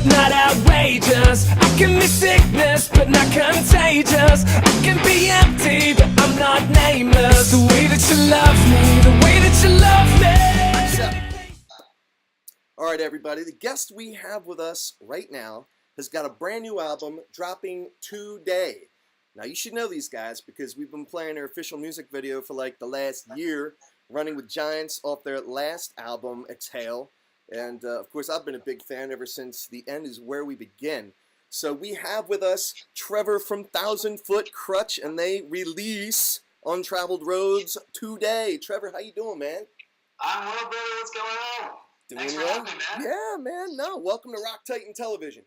not outrageous. I can be sickness, but not contagious. I can be empty, but I'm not nameless. The way that you love me, the way that you love me. All right, everybody, the guest we have with us right now has got a brand new album dropping today. Now, you should know these guys because we've been playing their official music video for like the last year, Running with Giants off their last album, Exhale. And, of course, I've been a big fan ever since The End Is Where We Begin. So we have with us Trevor from Thousand Foot Krutch, and they release Untraveled Roads today. Trevor, how you doing, man? I'm well, brother. What's going on? Doing Thanks for well? having me, man. Yeah, man. No, welcome to Rock Titan Television.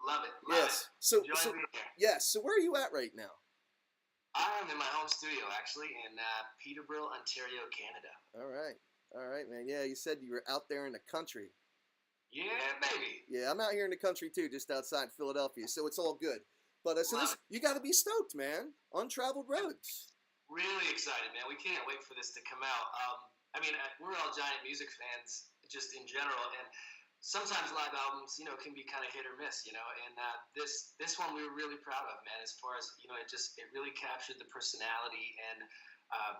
Love it. Yes. It. Enjoy being here. Yes. So where are you at right now? I am in my home studio, actually, in Peterborough, Ontario, Canada. All right, man. Yeah, you said you were out there in the country. Yeah, baby. Yeah, I'm out here in the country too, just outside Philadelphia, so it's all good. But you got to be stoked, man. Untraveled Roads. Really excited, man. We can't wait for this to come out. We're all giant music fans, just in general, and sometimes live albums, can be kind of hit or miss, and this one we were really proud of, man. As far as it really captured the personality and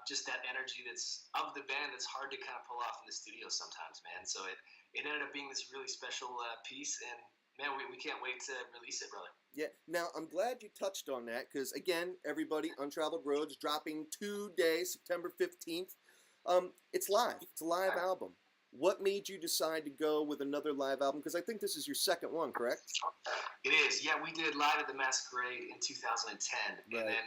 just that energy that's of the band that's hard to kind of pull off in the studio sometimes, man. So it ended up being this really special piece, and man, we can't wait to release it, brother. Yeah. Now I'm glad you touched on that because again, everybody, Untraveled Roads dropping today, September 15th. It's live. It's a live album. What made you decide to go with another live album? Because I think this is your second one, correct? It is. Yeah, we did Live at the Masquerade in 2010. Right. And then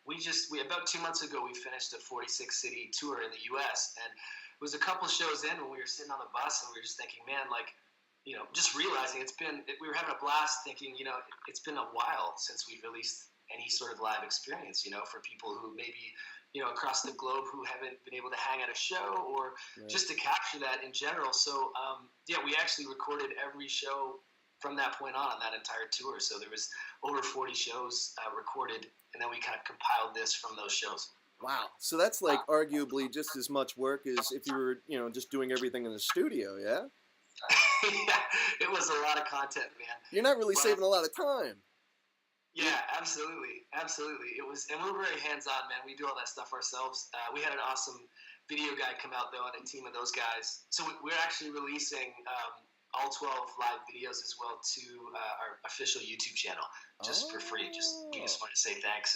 we about 2 months ago, we finished a 46-city tour in the U.S. And it was a couple shows in when we were sitting on the bus and we were just thinking, man, just realizing we were having a blast thinking, it's been a while since we've released any sort of live experience, for people who maybe across the globe who haven't been able to hang at a show or just to capture that in general. So, we actually recorded every show from that point on that entire tour. So there was over 40 shows recorded, and then we kind of compiled this from those shows. Wow. So that's like arguably just as much work as if you were, just doing everything in the studio, yeah? Yeah, it was a lot of content, man. You're not really saving a lot of time. Yeah, absolutely. It was, and we're very hands-on, man. We do all that stuff ourselves. We had an awesome video guy come out, though, and a team of those guys. So we're actually releasing all 12 live videos as well to our official YouTube channel, just for free. We just want to say thanks,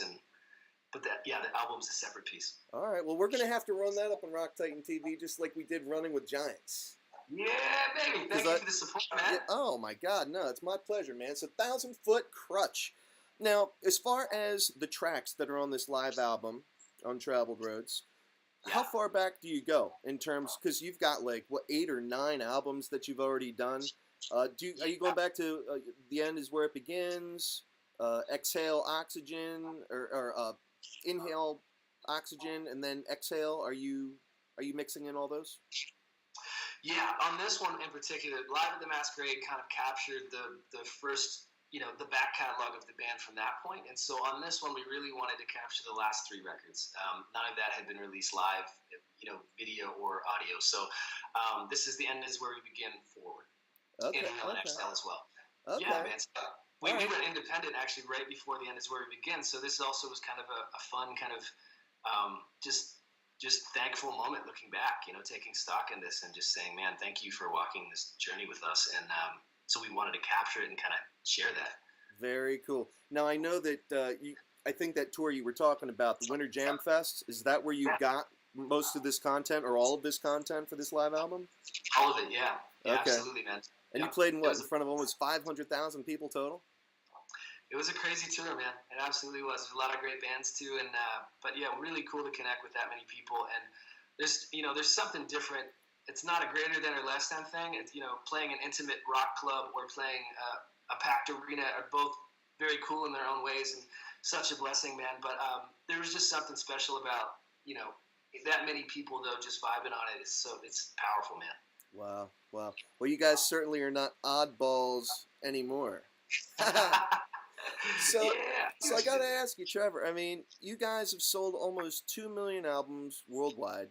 but the album's a separate piece. All right, well, we're gonna have to run that up on Rock Titan TV, just like we did Running with Giants. Yeah, baby. Thank you for the support, man. Yeah, oh my God, no, it's my pleasure, man. So 1000 Foot Krutch. Now, as far as the tracks that are on this live album, Untraveled Roads, how far back do you go in terms? Because you've got 8 or 9 albums that you've already done. Are you going back to The End Is Where It Begins, Exhale Oxygen, or Inhale Oxygen, and then Exhale? Are you mixing in all those? Yeah, on this one in particular, Live at the Masquerade kind of captured the first, the back catalog of the band from that point. And so on this one, we really wanted to capture the last 3 records. None of that had been released live, video or audio. So this is The End Is Where We Begin forward. Okay. Inhale and Exhale as well. Okay. Yeah, man. So we went independent actually right before The End Is Where We Begin. So this also was kind of a fun kind of just thankful moment looking back, taking stock in this and just saying, man, thank you for walking this journey with us. And so we wanted to capture it and kind of share that. Very cool. Now, I know that I think that tour you were talking about, the Winter Jam Fest, is that where you got most of this content or all of this content for this live album? All of it, yeah. Yeah, okay. Absolutely, man. And you played in in front of almost 500,000 people total? It was a crazy tour, man. It absolutely was. There's a lot of great bands too, and but yeah, really cool to connect with that many people. And there's something different. It's not a greater than or less than thing. It's playing an intimate rock club or playing a packed arena are both very cool in their own ways and such a blessing, man. But there was just something special about that many people though just vibing on it. It's powerful, man. Wow. Well, you guys certainly are not oddballs anymore. So I got to ask you, Trevor, I mean, you guys have sold almost 2 million albums worldwide.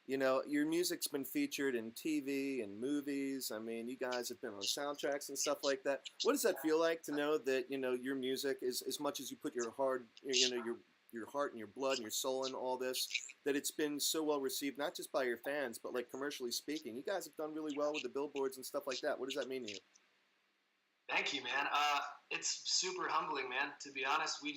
Your music's been featured in TV and movies movies. I mean, you guys have been on soundtracks and stuff like that. What does that feel like to know that, you know, your music is, as much as you put your heart, you know, your heart and your blood and your soul in all this, that it's been so well received, not just by your fans, but like commercially speaking? You guys have done really well with the billboards and stuff like that. What does that mean to you? Thank you, man. It's super humbling, man. To be honest, we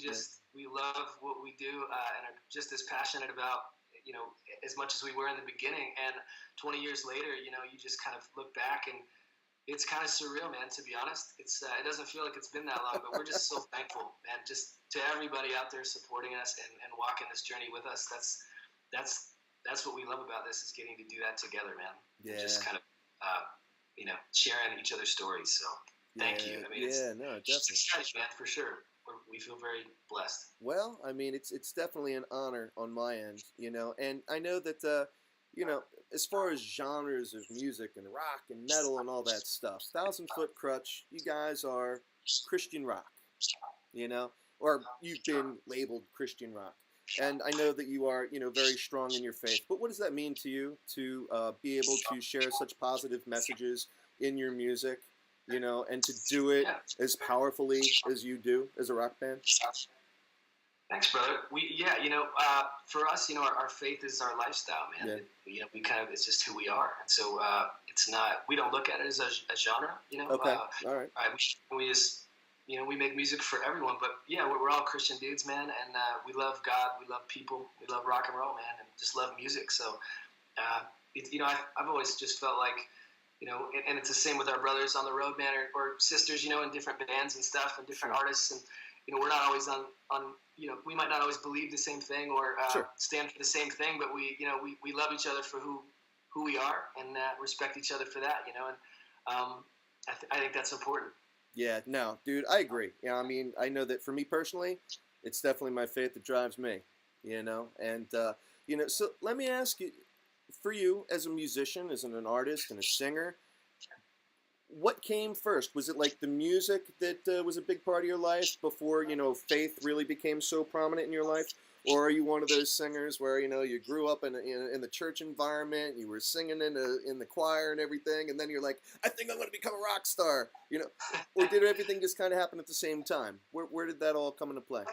love what we do and are just as passionate about, you know, as much as we were in the beginning. And 20 years later, you know, you just kind of look back and it's kind of surreal, man. To be honest, it doesn't feel like it's been that long, but we're just so thankful, man. Just to everybody out there supporting us and walking this journey with us. That's what we love about this, is getting to do that together, man. Yeah. Just kind of, you know, sharing each other's stories. So. Thank you. I mean, definitely. It's exciting, man, for sure. We feel very blessed. Well, I mean, it's definitely an honor on my end, you know, and I know that, you know, as far as genres of music and rock and metal and all that stuff, Thousand Foot Krutch, you guys are Christian rock, you know, or you've been labeled Christian rock. And I know that you are, you know, very strong in your faith. But what does that mean to you to be able to share such positive messages in your music? You know, and to do it as powerfully as you do as a rock band? Thanks, brother. You know, for us, you know, our faith is our lifestyle, man. Yeah. You know, it's just who we are. And so it's not, we don't look at it as a genre, you know. Okay, all right. We just, you know, we make music for everyone. But, yeah, we're all Christian dudes, man. And we love God. We love people. We love rock and roll, man, and just love music. So, you know, I've always just felt like, you know, and it's the same with our brothers on the road, man, or sisters, you know, in different bands and stuff, and different artists. And, you know, we're not always on, you know, we might not always believe the same thing or stand for the same thing, but we, you know, we love each other for who we are and respect each other for that, you know, and I think that's important. Yeah, no, dude, I agree. Yeah, I mean, I know that for me personally, it's definitely my faith that drives me, you know, and, you know, so let me ask you, for you as a musician, as an artist and a singer, what came first? Was it like the music that was a big part of your life before, you know, faith really became so prominent in your life? Or are you one of those singers where, you know, you grew up in the church environment, you were singing in the choir and everything, and then you're like, I think I'm going to become a rock star, you know? Or did everything just kind of happen at the same time? Where did that all come into play?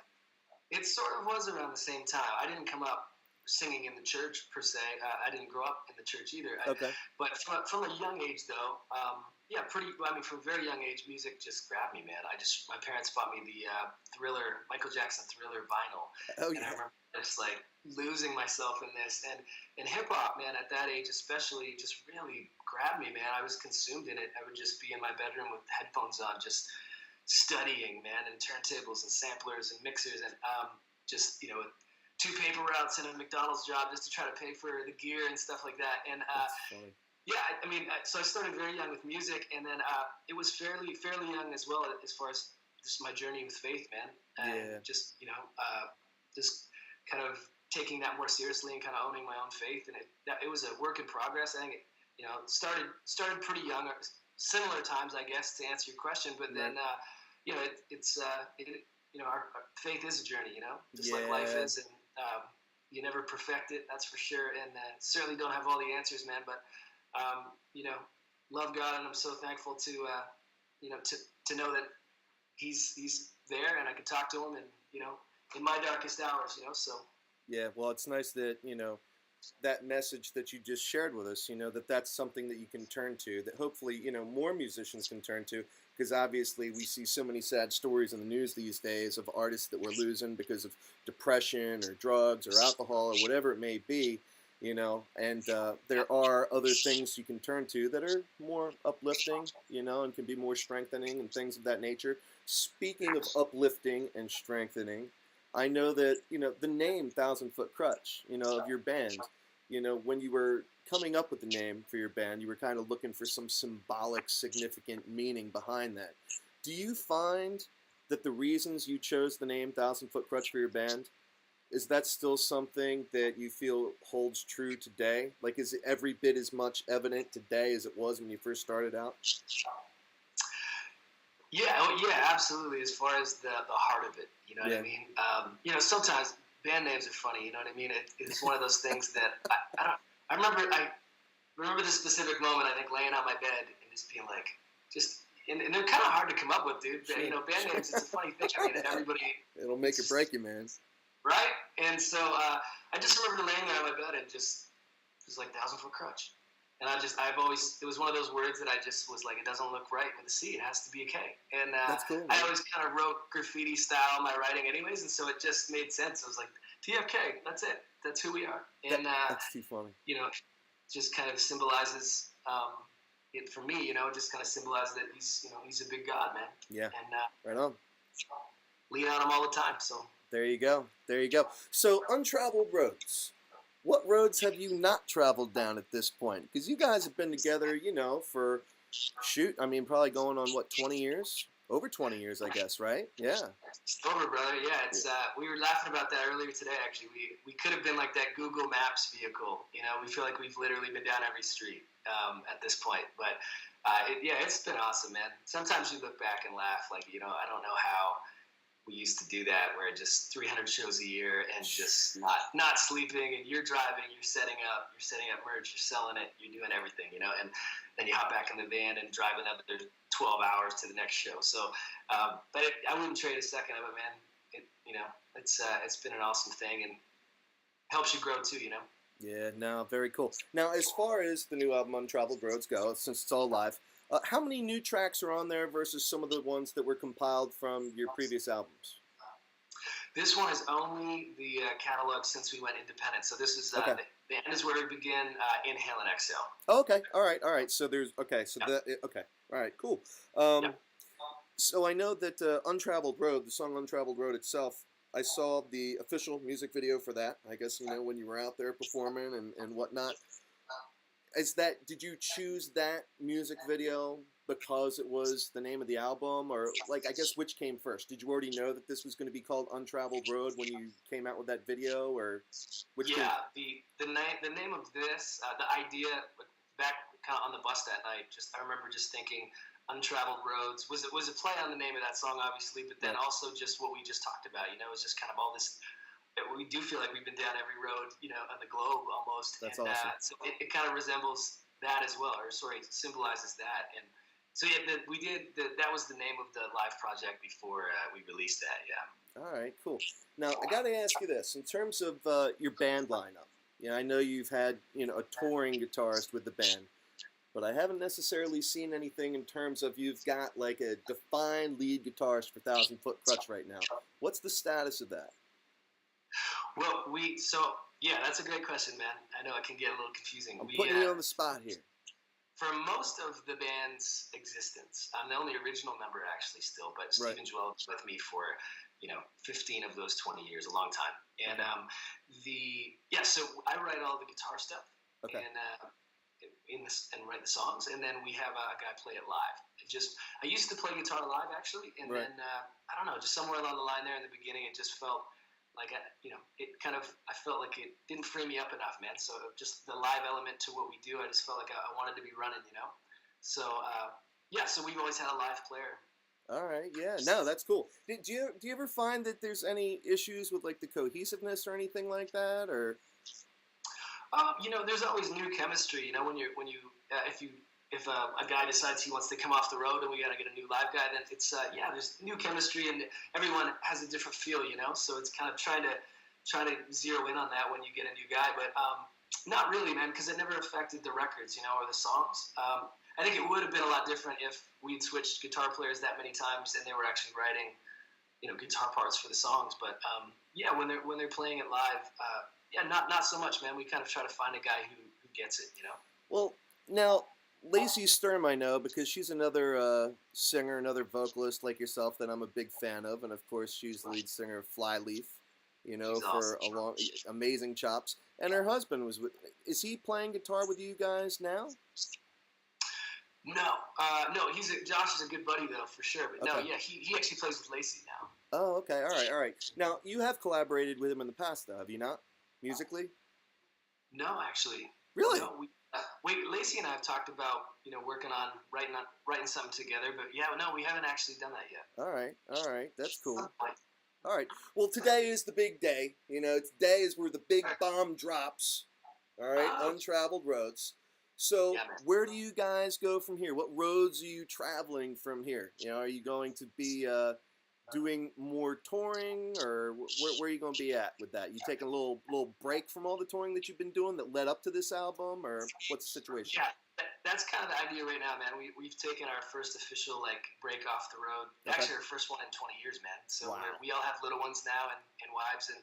It sort of was around the same time. I didn't come up singing in the church per se. I didn't grow up in the church either. Okay. But from a young age though, yeah, from a very young age, music just grabbed me, man. My parents bought me the Thriller, Michael Jackson Thriller vinyl. Oh, and yeah. I remember just like losing myself in this. And hip hop, man, at that age especially, just really grabbed me, man. I was consumed in it. I would just be in my bedroom with headphones on, just studying, man, and turntables and samplers and mixers and just, you know, 2 paper routes and a McDonald's job just to try to pay for the gear and stuff like that. And yeah, I mean, so I started very young with music, and then it was fairly young as well as far as just my journey with faith, man. And just, you know, just kind of taking that more seriously and kind of owning my own faith. And it was a work in progress. I think it, you know, started pretty young, similar times, I guess, to answer your question. But then, you know, you know, our faith is a journey, you know, just like life is, and you never perfect it, that's for sure, and certainly don't have all the answers, man, but you know, love God, and I'm so thankful to you know, to know that he's there, and I can talk to him, and, you know, in my darkest hours, you know, so. Yeah, well, it's nice that, you know, that message that you just shared with us, you know, that's something that you can turn to, that hopefully, you know, more musicians can turn to, because obviously we see so many sad stories in the news these days of artists that we're losing because of depression or drugs or alcohol or whatever it may be, you know, and there are other things you can turn to that are more uplifting, you know, and can be more strengthening and things of that nature. Speaking of uplifting and strengthening, I know that, you know, the name Thousand Foot Krutch, you know, of your band, you know, when you were coming up with the name for your band, you were kind of looking for some symbolic, significant meaning behind that. Do you find that the reasons you chose the name Thousand Foot Krutch for your band, is that still something that you feel holds true today? Like, is it every bit as much evident today as it was when you first started out? Yeah, absolutely. As far as the heart of it, you know what I mean. You know, sometimes band names are funny. You know what I mean. It's one of those things that I remember. remember this specific moment. I think laying on my bed and just being like, and they're kind of hard to come up with, dude. Sure. You know, band names. It's a funny thing. I mean, everybody. It'll make or break you, man. Right? And so I just remember laying there on my bed and it was like Thousand Foot Krutch. And it was one of those words that I just was like, it doesn't look right with a C. It has to be a K. And That's cool, man. I always kind of wrote graffiti style in my writing anyways. And so it just made sense. I was like, TFK, that's it. That's who we are. And, that's too funny. You know, just kind of symbolizes it for me, you know, just kind of symbolizes that he's a big God, man. Yeah. And right on. lean on him all the time. So there you go. There you go. So Untraveled Roads. What roads have you not traveled down at this point? Because you guys have been together, you know, for probably going on what, 20 years? Over 20 years, I guess, right? Yeah. It's over, brother. Yeah, it's we were laughing about that earlier today. Actually, we could have been like that Google Maps vehicle. You know, we feel like we've literally been down every street at this point. But it's been awesome, man. Sometimes we look back and laugh, like, you know, I don't know how we used to do that, where just 300 shows a year and just not sleeping, and you're driving, you're setting up merch, you're selling it, you're doing everything, you know, and then you hop back in the van and drive another 12 hours to the next show. So, but I wouldn't trade a second of it, man. It's been an awesome thing and helps you grow too, you know. Yeah, no, very cool. Now, as far as the new album Untraveled Roads go, since it's all live, how many new tracks are on there versus some of the ones that were compiled from your previous albums? This one is only the catalog since we went independent. So this is okay. The end is where we begin. Inhale and exhale. Oh, okay, all right. So there's all right, cool. So I know that Untraveled Road, the song Untraveled Road itself, I saw the official music video for that. I guess, you know, when you were out there performing and whatnot. Did you choose that music video because it was the name of the album, or like, I guess, which came first? Did you already know that this was going to be called Untraveled Road when you came out with that video, or which? Yeah, the name of this, the idea back kind of on the bus that night. I remember just thinking Untraveled Roads was a play on the name of that song, obviously, but then also just what we just talked about. You know, it was just kind of all this. We do feel like we've been down every road, you know, on the globe almost. That's and, awesome. So it kind of resembles that as well, symbolizes that. And so that was the name of the live project before we released that. Yeah. All right, cool. Now I got to ask you this: in terms of your band lineup, I know you've had a touring guitarist with the band, but I haven't necessarily seen anything in terms of you've got like a defined lead guitarist for Thousand Foot Krutch right now. What's the status of that? Well, that's a great question, man. I know it can get a little confusing. I'm putting you on the spot here. For most of the band's existence, I'm the only original member actually still, but Right. Stephen Joel was with me for 15 of those 20 years, a long time. And so I write all the guitar stuff, Okay. and and write the songs, and then we have a guy play it live. I used to play guitar live actually, and Right. then I don't know, just somewhere along the line there in the beginning, it just felt like I felt like it didn't free me up enough, man. So just the live element to what we do, I just felt like I wanted to be running, you know. So so we've always had a live player. All right, yeah, no, that's cool. Do you ever find that there's any issues with like the cohesiveness or anything like that, or? There's always new chemistry. You know, if a guy decides he wants to come off the road and we got to get a new live guy, then it's there's new chemistry and everyone has a different feel, you know. So it's kind of trying to zero in on that when you get a new guy, but not really, man, because it never affected the records, you know, or the songs. I think it would have been a lot different if we'd switched guitar players that many times and they were actually writing, guitar parts for the songs. But when they're playing it live, not so much, man. We kind of try to find a guy who gets it, you know. Well, now Lacey Sturm, I know, because she's another singer, another vocalist like yourself that I'm a big fan of, and of course she's the lead singer of Flyleaf, She's for awesome. amazing chops. And her husband is he playing guitar with you guys now? No, Josh is a good buddy though, for sure. But Okay. he actually plays with Lacey now. Oh, okay, all right. Now you have collaborated with him in the past, though, have you not? Musically? No, actually. Really? No, Lacey and I have talked about working on writing something together, but we haven't actually done that yet. All right, that's cool. All right. Well, today is the big day. Today is where the big bomb drops. All right, Untraveled Roads. So Yeah, man. where do you guys go from here? What roads are you traveling from here? You know, are you going to be doing more touring, or where are you going to be at with that? You taking a little break from all the touring that you've been doing that led up to this album, or what's the situation? Yeah, that's kind of the idea right now, man. We've taken our first official break off the road. Okay. Actually, our first one in 20 years, man. So Wow. we all have little ones now and wives, and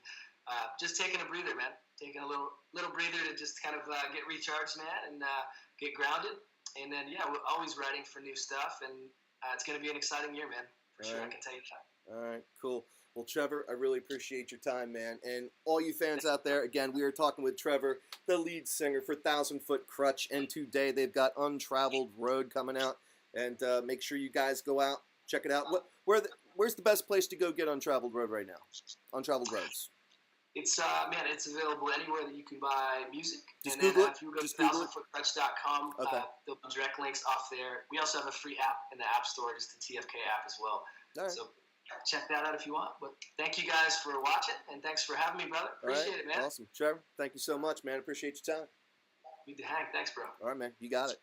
just taking a breather, man. Taking a little breather to just kind of get recharged, man, and get grounded. And then we're always writing for new stuff, and it's going to be an exciting year, man. For sure, I can tell you that. All right, cool. Well, Trevor, I really appreciate your time, man. And all you fans out there, again, we are talking with Trevor, the lead singer for Thousand Foot Krutch. And today they've got Untraveled Road coming out. And make sure you guys go out, check it out. Where's the best place to go get Untraveled Road right now? Untraveled Roads. It's it's available anywhere that you can buy music. Just and then Google it. if you go to Just Google it. thousandfootkrutch.com, Okay. there'll be direct links off there. We also have a free app in the App Store, just the TFK app as well. All right. So check that out if you want. But thank you guys for watching, and thanks for having me, brother. Appreciate it, man. Awesome. Trevor, thank you so much, man. Appreciate your time. Need to hang. Thanks, bro. All right, man. You got it.